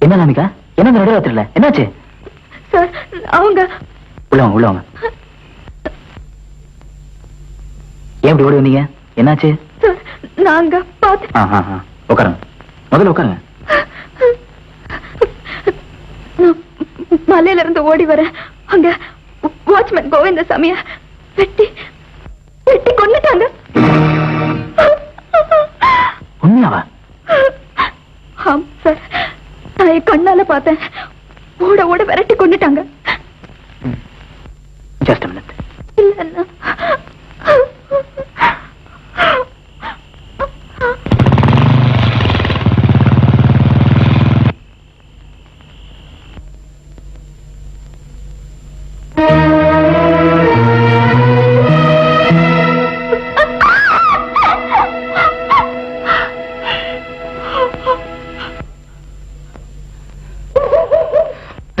என்ன அனாமிகா, என்ன நடுராத்திரில என்னாச்சு? சார் அவங்க உள்ளவங்க ஏன் இப்படி ஓடி வந்தீங்க? என்னாச்சு? சார் நாங்க பார்த்து உட்காருங்க, முதல்ல உட்காருங்க. மலையில இருந்து ஓடி வர அங்க வாட்ச்மேன் கோவிந்தசாமிய வெட்டி கொன்னுட்டாங்க. உண்மையாவா? ஆம் சார், நான் என் கண்ணால பார்த்தேன். ஓட விரட்டி கொன்னுட்டாங்க. Just minute. இல்ல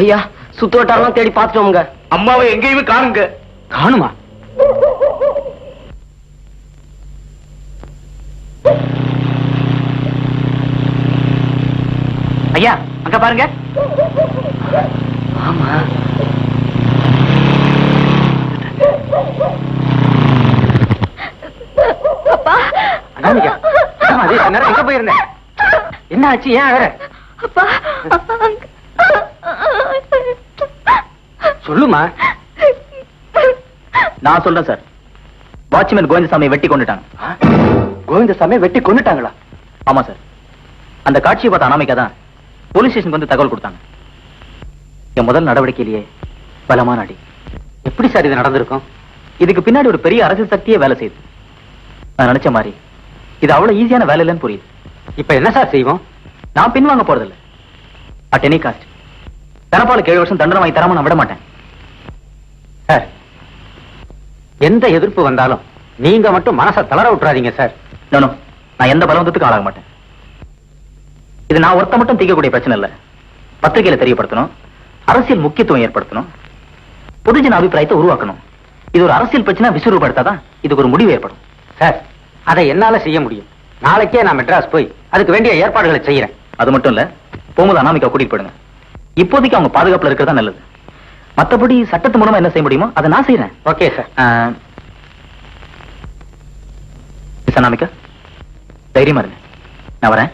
ஐயா, சுத்தோட்டாலாம் தேடி பார்த்துட்டோமுங்க. அம்மாவை எங்கேயுமே காணுங்க. காணுமா? ஐயா, அங்க பாருங்க. ஆமா, அப்பா. அனாமிகா, எங்க போயிருந்தேன்? என்ன ஆச்சு? ஏன் வேற அப்பா, சொல்லுமா. நான் சொல்றேன் சார், வாட்ச்மேன் கோவிந்தசாமியை வெட்டி கொண்டுட்டாங்க. கோவிந்தசாமியை வெட்டி கொண்டுட்டாங்களா? ஆமா சார். அந்த காட்சியை பார்த்த அனாமிகா தான் போலீஸ் ஸ்டேஷனுக்கு வந்து தகவல் கொடுத்தாங்க. என் முதல் நடவடிக்கையிலேயே பலமான அடி. எப்படி சார் இது நடந்திருக்கும்? இதுக்கு பின்னாடி ஒரு பெரிய அரசியல் சக்தியே வேலை செய்யுது. நான் நினைச்ச மாதிரி இது அவ்வளவு ஈஸியான வேலை இல்லைன்னு புரியுது. இப்ப என்ன சார் செய்வோம்? நான் பின்வாங்க போறதில்லை. அட் எனி காஸ்ட் தனப்பாலுக்கு 7 வருஷம் தண்டனை வாங்கி தராம நான் விட மாட்டேன். சார், எந்த எதிர்ப்பு வந்தாலும் நீங்க மட்டும் மனசை தளர விட்டுறாதீங்க சார். நான் எந்த பலவந்தத்துக்கும் ஆளாக மாட்டேன். இது நான் ஒருத்த மட்டும் தீர்க்கக்கூடிய பிரச்சனை இல்ல. பத்திரிகையில தெரியப்படுத்தணும், அரசியல் முக்கியத்துவம் ஏற்படுத்தணும், பொதுஜன அபிப்பிராயத்தை உருவாக்கணும். இது ஒரு அரசியல் பிரச்சனை விசுவப்படுத்தாதான் இதுக்கு ஒரு முடிவு ஏற்படும். சார், அதை என்னால செய்ய முடியும். நாளைக்கே நான் மெட்ராஸ் போய் அதுக்கு வேண்டிய ஏற்பாடுகளை செய்யறேன். அது மட்டும் இல்ல, போகும்போது அனாமிகா கூட்டிட்டு போயிடுங்க. இப்போதைக்கு அவங்க பாதுகாப்புல இருக்கிறதா நல்லது. மத்தபடி சட்டத்து மூலமா என்ன செய்ய முடியுமோ அதை நான் செய்யறேன். Okay sir. அனாமிகா, தைரியமா இருங்க. நான் வரேன்.